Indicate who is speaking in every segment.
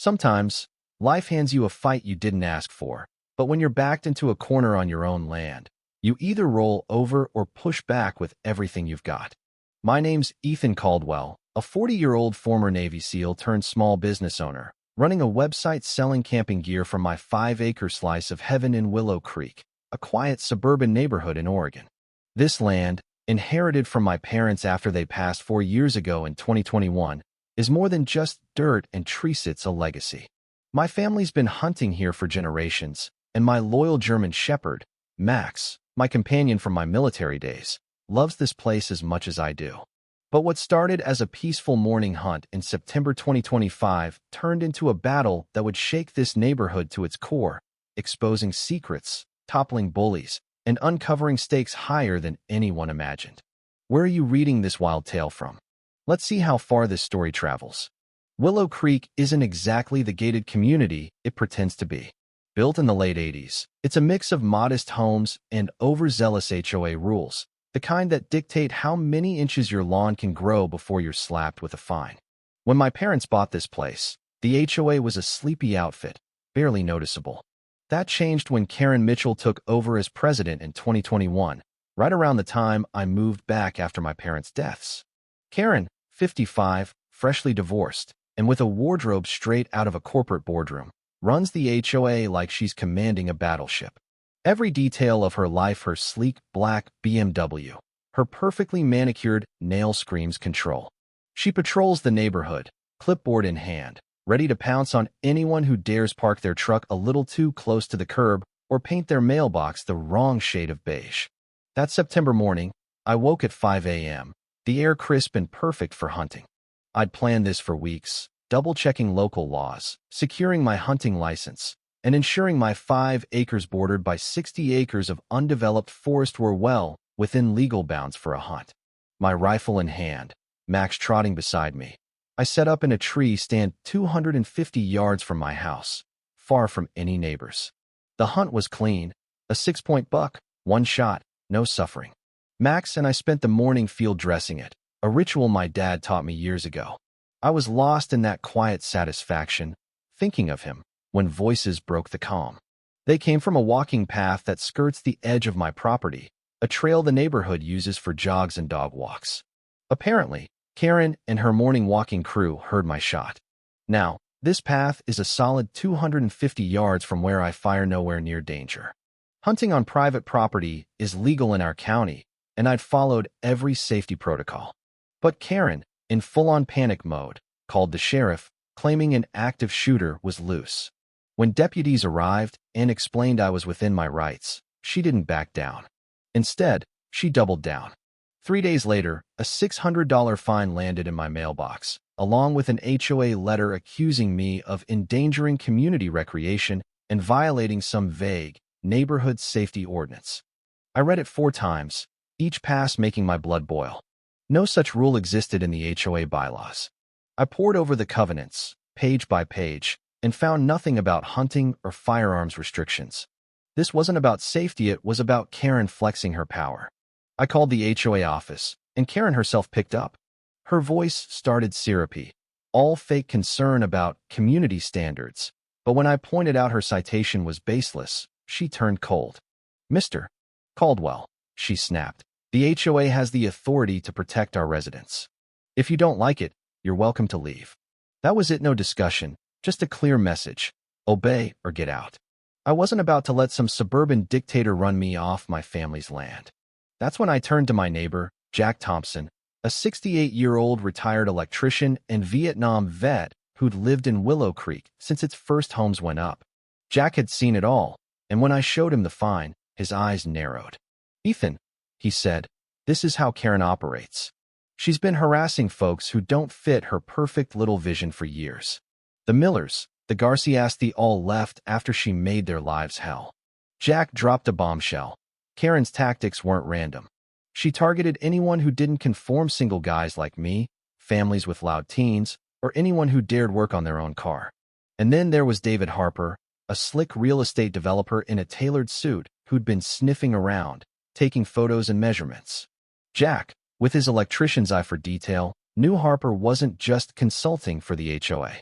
Speaker 1: Sometimes, life hands you a fight you didn't ask for, but when you're backed into a corner on your own land, you either roll over or push back with everything you've got. My name's Ethan Caldwell, a 40-year-old former Navy SEAL turned small business owner, running a website selling camping gear from my 5-acre slice of heaven in Willow Creek, a quiet suburban neighborhood in Oregon. This land, inherited from my parents after they passed 4 years ago in 2021, is more than just dirt and trees. It's a legacy. My family's been hunting here for generations, and my loyal German shepherd, Max, my companion from my military days, loves this place as much as I do. But what started as a peaceful morning hunt in September 2025 turned into a battle that would shake this neighborhood to its core, exposing secrets, toppling bullies, and uncovering stakes higher than anyone imagined. Where are you reading this wild tale from? Let's see how far this story travels. Willow Creek isn't exactly the gated community it pretends to be. Built in the late 80s, it's a mix of modest homes and overzealous HOA rules, the kind that dictate how many inches your lawn can grow before you're slapped with a fine. When my parents bought this place, the HOA was a sleepy outfit, barely noticeable. That changed when Karen Mitchell took over as president in 2021, right around the time I moved back after my parents' deaths. Karen, 55, freshly divorced, and with a wardrobe straight out of a corporate boardroom, runs the HOA like she's commanding a battleship. Every detail of her life, her sleek black BMW, her perfectly manicured nail screams control. She patrols the neighborhood, clipboard in hand, ready to pounce on anyone who dares park their truck a little too close to the curb or paint their mailbox the wrong shade of beige. That September morning, I woke at 5 a.m., the air crisp and perfect for hunting. I'd planned this for weeks, double-checking local laws, securing my hunting license, and ensuring my 5 acres bordered by 60 acres of undeveloped forest were well within legal bounds for a hunt. My rifle in hand, Max trotting beside me, I set up in a tree stand 250 yards from my house, far from any neighbors. The hunt was clean, a 6-point buck, one shot, no suffering. Max and I spent the morning field dressing it, a ritual my dad taught me years ago. I was lost in that quiet satisfaction, thinking of him, when voices broke the calm. They came from a walking path that skirts the edge of my property, a trail the neighborhood uses for jogs and dog walks. Apparently, Karen and her morning walking crew heard my shot. Now, this path is a solid 250 yards from where I fire, nowhere near danger. Hunting on private property is legal in our county, and I'd followed every safety protocol. But Karen, in full-on panic mode, called the sheriff, claiming an active shooter was loose. When deputies arrived and explained I was within my rights, she didn't back down. Instead, she doubled down. 3 days later, a $600 fine landed in my mailbox, along with an HOA letter accusing me of endangering community recreation and violating some vague neighborhood safety ordinance. I read it 4 times, each pass making my blood boil. No such rule existed in the HOA bylaws. I pored over the covenants, page by page, and found nothing about hunting or firearms restrictions. This wasn't about safety, it was about Karen flexing her power. I called the HOA office, and Karen herself picked up. Her voice started syrupy, all fake concern about community standards, but when I pointed out her citation was baseless, she turned cold. "Mr. Caldwell," she snapped, "the HOA has the authority to protect our residents. If you don't like it, you're welcome to leave." That was it, no discussion, just a clear message: obey or get out. I wasn't about to let some suburban dictator run me off my family's land. That's when I turned to my neighbor, Jack Thompson, a 68-year-old retired electrician and Vietnam vet who'd lived in Willow Creek since its first homes went up. Jack had seen it all, and when I showed him the fine, his eyes narrowed. "Ethan," he said, "this is how Karen operates. She's been harassing folks who don't fit her perfect little vision for years. The Millers, the Garcias, they all left after she made their lives hell." Jack dropped a bombshell. Karen's tactics weren't random. She targeted anyone who didn't conform: single guys like me, families with loud teens, or anyone who dared work on their own car. And then there was David Harper, a slick real estate developer in a tailored suit who'd been sniffing around, taking photos and measurements. Jack, with his electrician's eye for detail, knew Harper wasn't just consulting for the HOA.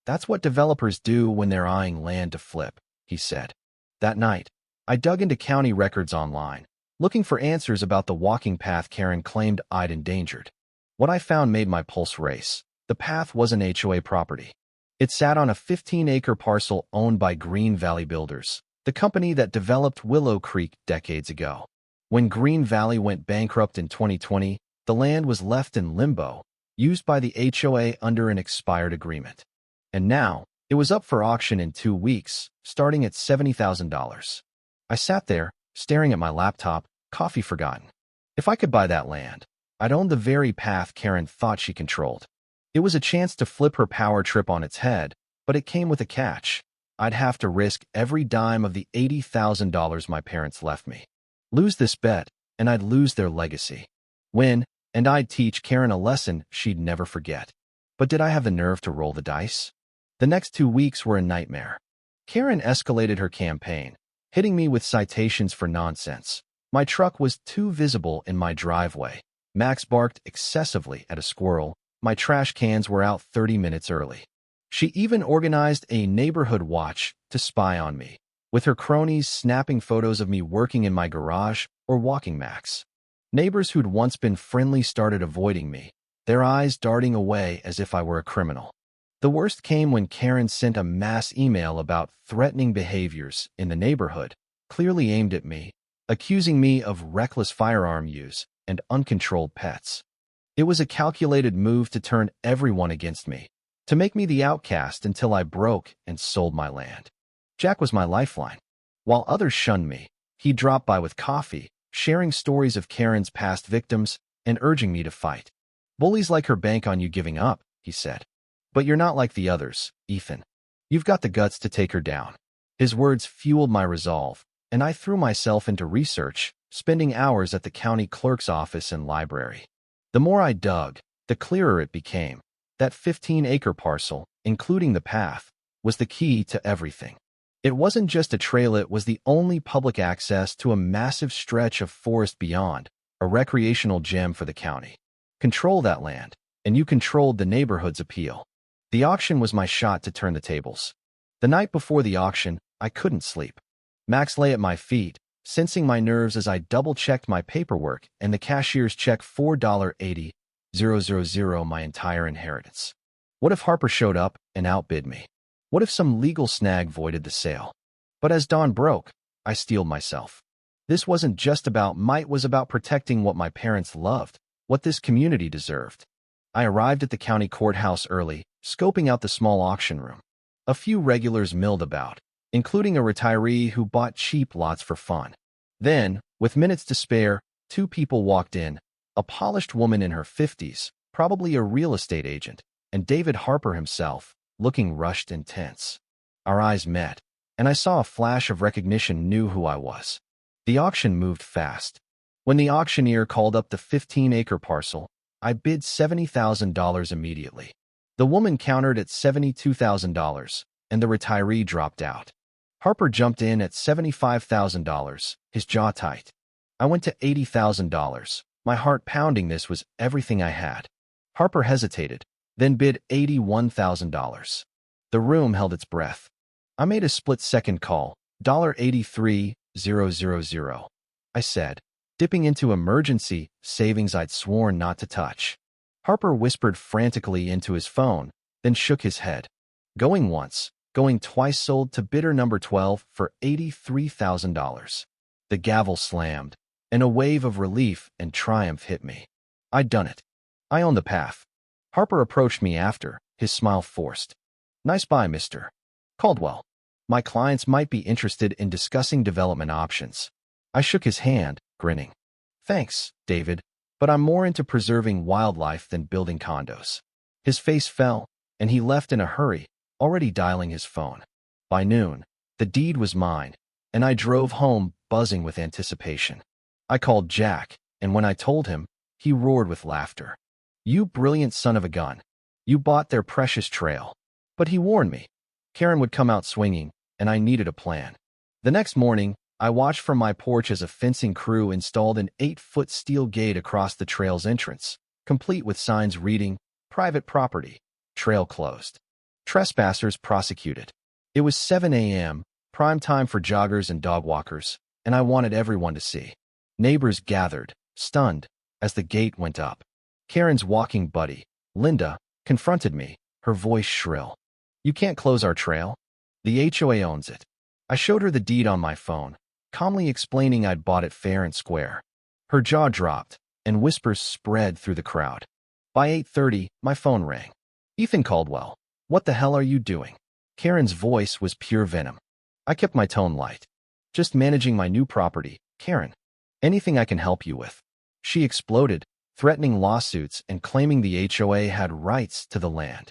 Speaker 1: That's what developers do when they're eyeing land to flip, he said. That night, I dug into county records online, looking for answers about the walking path Karen claimed I'd endangered. What I found made my pulse race. The path was an HOA property. It sat on a 15-acre parcel owned by Green Valley Builders, the company that developed Willow Creek decades ago. When Green Valley went bankrupt in 2020, the land was left in limbo, used by the HOA under an expired agreement. And now, it was up for auction in 2 weeks, starting at $70,000. I sat there, staring at my laptop, coffee forgotten. If I could buy that land, I'd own the very path Karen thought she controlled. It was a chance to flip her power trip on its head, but it came with a catch. I'd have to risk every dime of the $80,000 my parents left me. Lose this bet, and I'd lose their legacy. Win, and I'd teach Karen a lesson she'd never forget. But did I have the nerve to roll the dice? The next 2 weeks were a nightmare. Karen escalated her campaign, hitting me with citations for nonsense. My truck was too visible in my driveway. Max barked excessively at a squirrel. My trash cans were out 30 minutes early. She even organized a neighborhood watch to spy on me, with her cronies snapping photos of me working in my garage or walking Max. Neighbors who'd once been friendly started avoiding me, their eyes darting away as if I were a criminal. The worst came when Karen sent a mass email about threatening behaviors in the neighborhood, clearly aimed at me, accusing me of reckless firearm use and uncontrolled pets. It was a calculated move to turn everyone against me, to make me the outcast until I broke and sold my land. Jack was my lifeline. While others shunned me, he dropped by with coffee, sharing stories of Karen's past victims and urging me to fight. Bullies like her bank on you giving up, he said. But you're not like the others, Ethan. You've got the guts to take her down. His words fueled my resolve, and I threw myself into research, spending hours at the county clerk's office and library. The more I dug, the clearer it became. That 15-acre parcel, including the path, was the key to everything. It wasn't just a trail, it was the only public access to a massive stretch of forest beyond, a recreational gem for the county. Control that land, and you controlled the neighborhood's appeal. The auction was my shot to turn the tables. The night before the auction, I couldn't sleep. Max lay at my feet, sensing my nerves as I double-checked my paperwork and the cashier's check $4.80,000 my entire inheritance. What if Harper showed up and outbid me? What if some legal snag voided the sale? But as dawn broke, I steeled myself. This wasn't just about might, it was about protecting what my parents loved, what this community deserved. I arrived at the county courthouse early, scoping out the small auction room. A few regulars milled about, including a retiree who bought cheap lots for fun. Then, with minutes to spare, 2 people walked in, a polished woman in her 50s, probably a real estate agent, and David Harper himself, looking rushed and tense. Our eyes met, and I saw a flash of recognition, knew who I was. The auction moved fast. When the auctioneer called up the 15-acre parcel, I bid $70,000 immediately. The woman countered at $72,000, and the retiree dropped out. Harper jumped in at $75,000, his jaw tight. I went to $80,000, my heart pounding. This was everything I had. Harper hesitated, then bid $81,000. The room held its breath. I made a split-second call, $83,000, I said, dipping into emergency savings I'd sworn not to touch. Harper whispered frantically into his phone, then shook his head. Going once, going twice, sold to bidder number 12 for $83,000. The gavel slammed, and a wave of relief and triumph hit me. I'd done it. I owned the path. Harper approached me after, his smile forced. Nice buy, Mr. Caldwell. My clients might be interested in discussing development options. I shook his hand, grinning. Thanks, David, but I'm more into preserving wildlife than building condos. His face fell, and he left in a hurry, already dialing his phone. By noon, the deed was mine, and I drove home buzzing with anticipation. I called Jack, and when I told him, he roared with laughter. You brilliant son of a gun. You bought their precious trail. But he warned me. Karen would come out swinging, and I needed a plan. The next morning, I watched from my porch as a fencing crew installed an 8-foot steel gate across the trail's entrance, complete with signs reading, private property, trail closed. Trespassers prosecuted. It was 7 a.m., prime time for joggers and dog walkers, and I wanted everyone to see. Neighbors gathered, stunned, as the gate went up. Karen's walking buddy, Linda, confronted me, her voice shrill. "You can't close our trail. The HOA owns it." I showed her the deed on my phone, calmly explaining I'd bought it fair and square. Her jaw dropped, and whispers spread through the crowd. By 8:30, my phone rang. "Ethan Caldwell, what the hell are you doing?" Karen's voice was pure venom. I kept my tone light. "Just managing my new property, Karen. Anything I can help you with." She exploded, threatening lawsuits and claiming the HOA had rights to the land.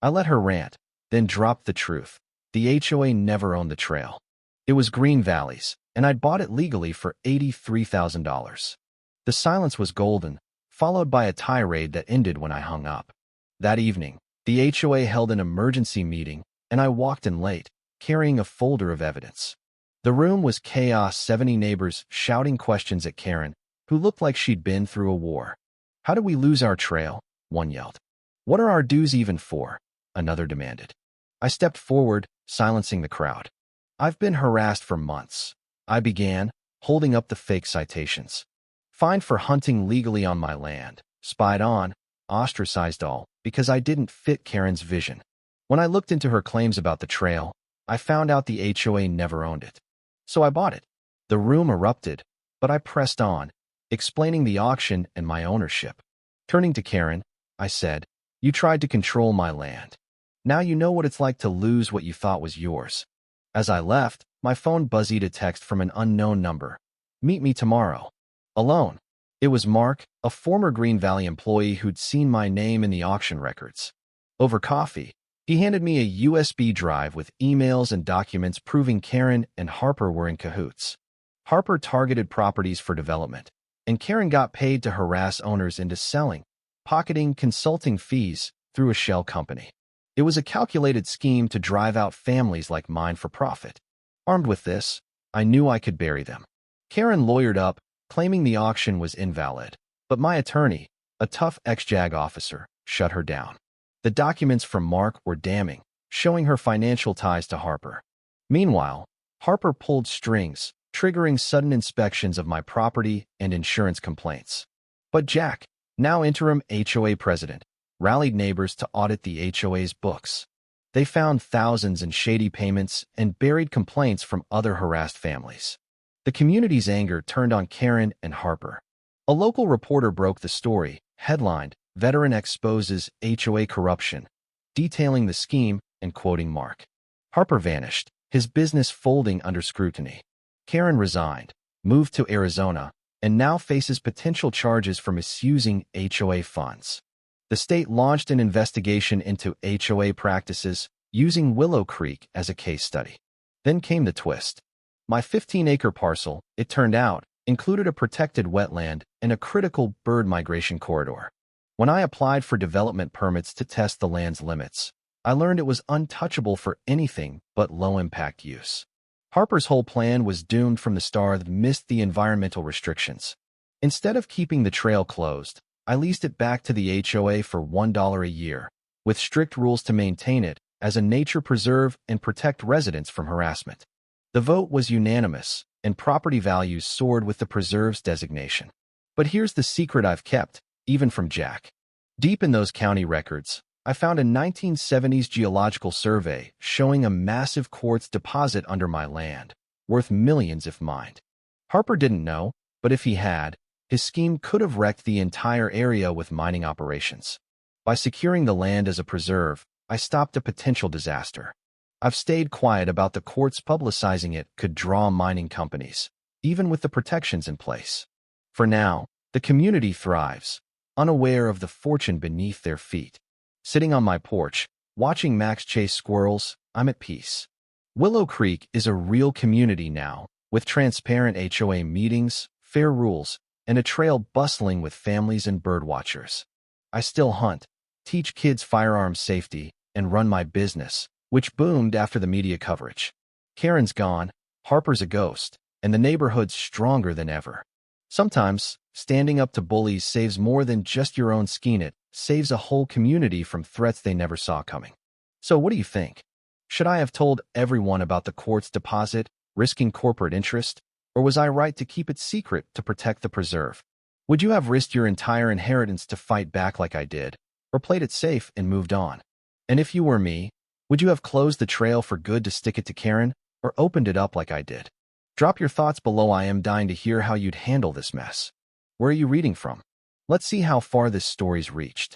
Speaker 1: I let her rant, then dropped the truth. The HOA never owned the trail. It was Green Valley's, and I'd bought it legally for $83,000. The silence was golden, followed by a tirade that ended when I hung up. That evening, the HOA held an emergency meeting, and I walked in late, carrying a folder of evidence. The room was chaos, 70 neighbors shouting questions at Karen, who looked like she'd been through a war. "How did we lose our trail?" one yelled. "What are our dues even for?" another demanded. I stepped forward, silencing the crowd. "I've been harassed for months," I began, holding up the fake citations. "Fined for hunting legally on my land, spied on, ostracized, all because I didn't fit Karen's vision." When I looked into her claims about the trail, I found out the HOA never owned it. So I bought it. The room erupted, but I pressed on, explaining the auction and my ownership. Turning to Karen, I said, "You tried to control my land. Now you know what it's like to lose what you thought was yours." As I left, my phone buzzed a text from an unknown number. "Meet me tomorrow." Alone. It was Mark, a former Green Valley employee who'd seen my name in the auction records. Over coffee, he handed me a USB drive with emails and documents proving Karen and Harper were in cahoots. Harper targeted properties for development, and Karen got paid to harass owners into selling, pocketing consulting fees through a shell company. It was a calculated scheme to drive out families like mine for profit. Armed with this, I knew I could bury them. Karen lawyered up, claiming the auction was invalid, but my attorney, a tough ex-JAG officer, shut her down. The documents from Mark were damning, showing her financial ties to Harper. Meanwhile, Harper pulled strings, triggering sudden inspections of my property and insurance complaints. But Jack, now interim HOA president, rallied neighbors to audit the HOA's books. They found thousands in shady payments and buried complaints from other harassed families. The community's anger turned on Karen and Harper. A local reporter broke the story, headlined, "Veteran Exposes HOA Corruption," detailing the scheme and quoting Mark. Harper vanished, his business folding under scrutiny. Karen resigned, moved to Arizona, and now faces potential charges for misusing HOA funds. The state launched an investigation into HOA practices, using Willow Creek as a case study. Then came the twist. My 15-acre parcel, it turned out, included a protected wetland and a critical bird migration corridor. When I applied for development permits to test the land's limits, I learned it was untouchable for anything but low-impact use. Harper's whole plan was doomed from the start. Missed the environmental restrictions. Instead of keeping the trail closed, I leased it back to the HOA for $1 a year, with strict rules to maintain it as a nature preserve and protect residents from harassment. The vote was unanimous, and property values soared with the preserve's designation. But here's the secret I've kept, even from Jack. Deep in those county records, I found a 1970s geological survey showing a massive quartz deposit under my land, worth millions if mined. Harper didn't know, but if he had, his scheme could have wrecked the entire area with mining operations. By securing the land as a preserve, I stopped a potential disaster. I've stayed quiet about the quartz. Publicizing it could draw mining companies, even with the protections in place. For now, the community thrives, unaware of the fortune beneath their feet. Sitting on my porch, watching Max chase squirrels, I'm at peace. Willow Creek is a real community now, with transparent HOA meetings, fair rules, and a trail bustling with families and birdwatchers. I still hunt, teach kids firearms safety, and run my business, which boomed after the media coverage. Karen's gone, Harper's a ghost, and the neighborhood's stronger than ever. Sometimes, standing up to bullies saves more than just your own skin. It saves a whole community from threats they never saw coming. So what do you think? Should I have told everyone about the court's deposit, risking corporate interest, or was I right to keep it secret to protect the preserve? Would you have risked your entire inheritance to fight back like I did, or played it safe and moved on? And if you were me, would you have closed the trail for good to stick it to Karen, or opened it up like I did? Drop your thoughts below. I am dying to hear how you'd handle this mess. Where are you reading from? Let's see how far this story's reached.